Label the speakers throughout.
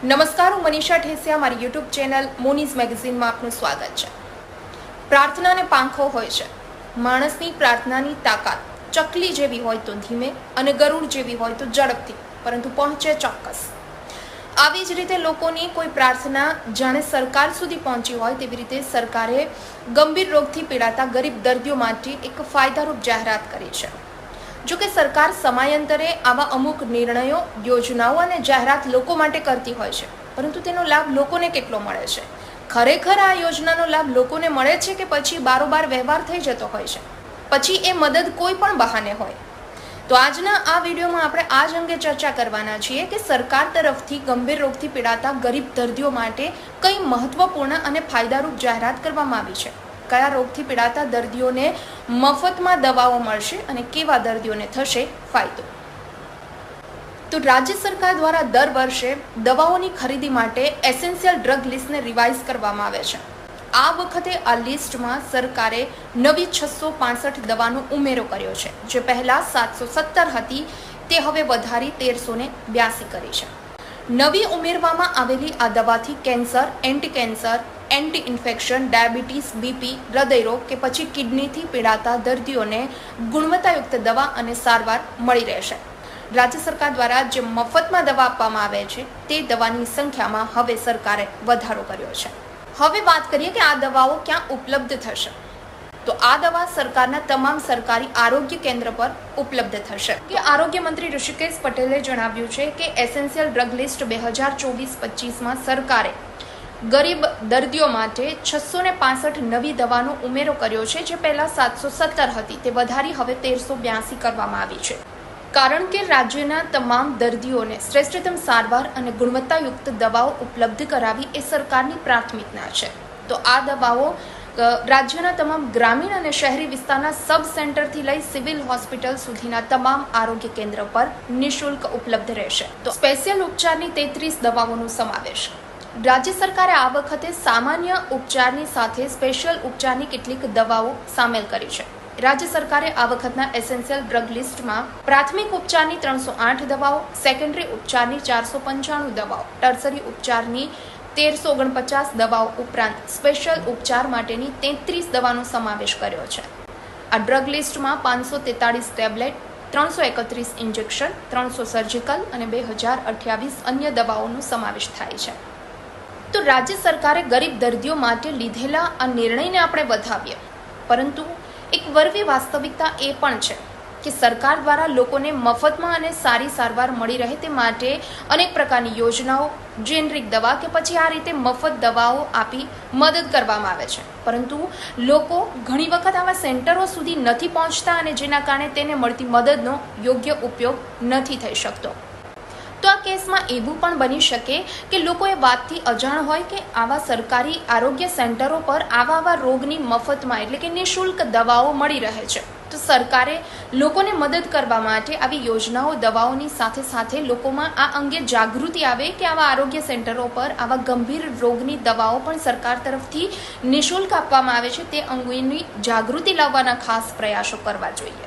Speaker 1: નમસ્કાર, હું મનીષા ઠેસિયા. મારી યુટ્યુબ ચેનલ મોનીઝ મેગેઝિનમાં આપનું સ્વાગત છે. પ્રાર્થનાને પાંખો હોય છે. માણસની પ્રાર્થનાની તાકાત ચકલી જેવી હોય તો ધીમે અને ગરુડ જેવી હોય તો ઝડપથી, પરંતુ પહોંચે ચોક્કસ. આવી જ રીતે લોકોની કોઈ પ્રાર્થના જાણે સરકાર સુધી પહોંચી હોય તેવી રીતે સરકારે ગંભીર રોગથી પીડાતા ગરીબ દર્દીઓ માટે એક ફાયદારૂપ જાહેરાત કરી છે. જો કે સરકાર સમયાંતરે આવા અમુક નિર્ણયો, યોજનાઓ અને જાહેરાત લોકો માટે કરતી હોય છે, પરંતુ તેનો લાભ લોકોને કેટલો મળે છે? ખરેખર આ યોજનાનો લાભ લોકોને મળે છે કે પછી બારોબાર વ્યવહાર થઈ જતો હોય છે, પછી એ મદદ કોઈ પણ બહાને હોય? તો આજના આ વિડીયોમાં આપણે આ જ અંગે ચર્ચા કરવાના છીએ કે સરકાર તરફથી ગંભીર રોગથી પીડાતા ગરીબ દર્દીઓ માટે કઈ મહત્વપૂર્ણ અને ફાયદારૂપ જાહેરાત કરવામાં આવી છે. કયા રોગથી પીડાતા દર્દીઓને મફતમાં દવાઓ મળશે અને કેવા દર્દીઓને થશે ફાયદો? તો રાજ્ય સરકાર દ્વારા દર વર્ષે દવાઓની ખરીદી માટે એસેન્શિયલ ડ્રગ લિસ્ટને રિવાઇઝ કરવામાં આવે છે. આ વખતે આ લિસ્ટમાં સરકારે નવી 665 દવાનો ઉમેરો કર્યો છે. જે પહેલા 717 હતી તે હવે વધારી 1382 કરી છે. નવી ઉમેરવામાં આવેલી આ દવાથી cancer, anti cancer, anti infection, diabetes, BP, હૃદયરોગ કે પછી કિડનીથી પીડાતા દર્દીઓને ગુણવત્તાયુક્ત દવા અને સારવાર મળી રહેશે. રાજ્ય સરકાર દ્વારા જે મફતમાં દવા આપવામાં આવે છે તે દવાની સંખ્યામાં હવે સરકારે વધારો કર્યો છે. હવે વાત કરીએ કે આ દવાઓ ક્યાં ઉપલબ્ધ થશે. તો આ દવા સરકારના તમામ સરકારી આરોગ્ય કેન્દ્ર પર ઉપલબ્ધ થશે. કે આરોગ્ય મંત્રી ઋષિકેશ પટેલે જણાવ્યું છે કે એસેન્શિયલ ડ્રગ લિસ્ટ 2024-25માં સરકારે ગરીબ દર્દીઓ માટે 665 નવી દવાનો ઉમેરો કર્યો છે. જે પહેલા 717 હતી તે વધારી હવે 1382 કરવામાં આવી છે. કારણ કે રાજ્યના તમામ દર્દીઓને શ્રેષ્ઠતમ સારવાર અને ગુણવત્તાયુક્ત દવાઓ ઉપલબ્ધ કરાવી એ સરકારની પ્રાથમિકતા છે. તો આ દવાઓ રાજ્યના તમામ ગ્રામીણ અને શહેરી વિસ્તારના સબ સેન્ટરથી લઈ સિવિલ હોસ્પિટલ સુધીના તમામ આરોગ્ય કેન્દ્ર પર નિઃશુલ્ક ઉપલબ્ધ રહેશે. તો સ્પેશિયલ ઉપચારની 33 દવાઓનો સમાવેશ. રાજ્ય સરકારે આ વખતે સામાન્ય ઉપચારની સાથે સ્પેશિયલ ઉપચારની કેટલીક દવાઓ સામેલ કરી છે. રાજ્ય સરકારે આ વખતના એસેન્શિયલ ડ્રગ લિસ્ટમાં પ્રાથમિક ઉપચારની 308 દવાઓ, સેકન્ડરી ઉપચારની 495 દવાઓ, ટર્સરી ઉપચારની 1349 દવાઓ ઉપરાંત સ્પેશિયલ ઉપચાર માટેની 33 દવાનો સમાવેશ કર્યો છે. આ ડ્રગ લિસ્ટમાં 543 ટેબ્લેટ, 331 ઇન્જેક્શન, 300 સર્જિકલ અને 2028 અન્ય દવાઓનો સમાવેશ થાય છે. તો રાજ્ય સરકારે ગરીબ દર્દીઓ માટે લીધેલા આ નિર્ણયને આપણે વધાવીએ, પરંતુ એક વરવી વાસ્તવિકતા એ પણ છે કે સરકાર દ્વારા લોકોને મફતમાં અને સારી સારવાર મળી રહે તે માટે અનેક પ્રકારની યોજનાઓ, જેનરિક દવા કે પછી આ રીતે મફત દવાઓ આપી મદદ કરવામાં આવે છે. પરંતુ લોકો ઘણી વખત આવા સેન્ટરો સુધી નથી પહોંચતા અને જેના કારણે તેને મળતી મદદનો યોગ્ય ઉપયોગ નથી થઈ શકતો. તો આ કેસમાં એવું પણ બની શકે કે લોકો એ વાતથી અજાણ હોય કે આવા સરકારી આરોગ્ય સેન્ટરો પર આવા રોગની મફતમાં એટલે કે નિઃશુલ્ક દવાઓ મળી રહે છે. તો સરકારે લોકોને મદદ કરવા માટે આવી યોજનાઓ, દવાઓની સાથે સાથે લોકોમાં આ અંગે જાગૃતિ આવે કે આવા આરોગ્ય સેન્ટરો પર આવા ગંભીર રોગની દવાઓ પણ સરકાર તરફથી નિઃશુલ્ક આપવામાં આવે છે તે અંગેની જાગૃતિ લાવવાના ખાસ પ્રયાસો કરવા જોઈએ.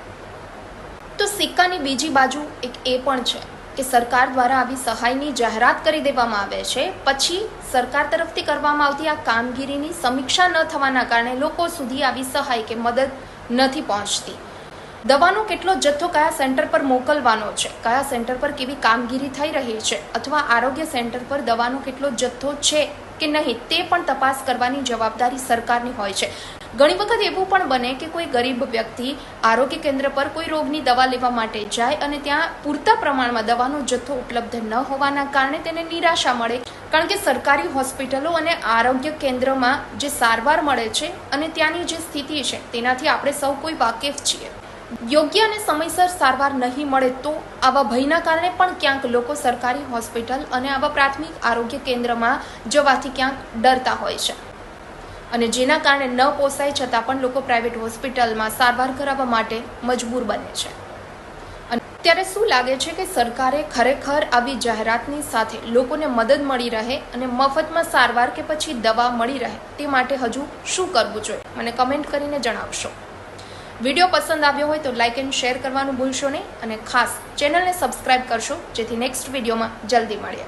Speaker 1: તો સિક્કાની બીજી બાજુ એક એ પણ છે કે સરકાર દ્વારા આવી સહાયની જાહેરાત કરી દેવામાં આવે છે, પછી સરકાર તરફથી કરવામાં આવતી આ કામગીરીની સમીક્ષા ન થવાના કારણે લોકો સુધી આવી સહાય કે મદદ નથી પહોંચતી. દવાનો કેટલો જથ્થો કયા સેન્ટર પર મોકલવાનો છે, કયા સેન્ટર પર કેવી કામગીરી થઈ રહી છે, અથવા આરોગ્ય સેન્ટર પર દવાનો કેટલો જથ્થો છે કે નહીં તે પણ તપાસ કરવાની જવાબદારી સરકારની હોય છે. ઘણી વખત એવું પણ બને કે કોઈ ગરીબ વ્યક્તિ આરોગ્ય કેન્દ્ર પર કોઈ રોગની દવા લેવા માટે જાય અને ત્યાં પૂરતા પ્રમાણમાં દવાનો જથ્થો ઉપલબ્ધ ન હોવાના કારણે તેને નિરાશા મળે. કારણ કે સરકારી હોસ્પિટલો અને આરોગ્ય કેન્દ્રમાં જે સારવાર મળે છે અને ત્યાંની જે સ્થિતિ છે તેનાથી આપણે સૌ કોઈ વાકેફ છીએ. યોગ્ય અને સમયસર સારવાર નહીં મળે તો આવા ભયના કારણે પણ ક્યાંક લોકો સરકારી હોસ્પિટલ અને આવા પ્રાથમિક આરોગ્ય કેન્દ્રમાં જવાથી ક્યાંક ડરતા હોય છે અને જેના કારણે ન પોસાય છતાં પણ લોકો પ્રાઇવેટ હોસ્પિટલમાં સારવાર કરાવવા માટે મજબૂર બને છે. અને ત્યારે શું લાગે છે કે સરકારે ખરેખર આવી જાહેરાતની સાથે લોકોને મદદ મળી રહે અને મફતમાં સારવાર કે પછી દવા મળી રહે તે માટે હજુ શું કરવું જોઈએ? મને કમેન્ટ કરીને જણાવશો. વિડીયો પસંદ આવ્યો હોય તો લાઇક એન્ડ શેર કરવાનું ભૂલશો નહીં અને ખાસ ચેનલને સબસ્ક્રાઇબ કરશો જેથી નેક્સ્ટ વિડીયોમાં જલ્દી મળીએ.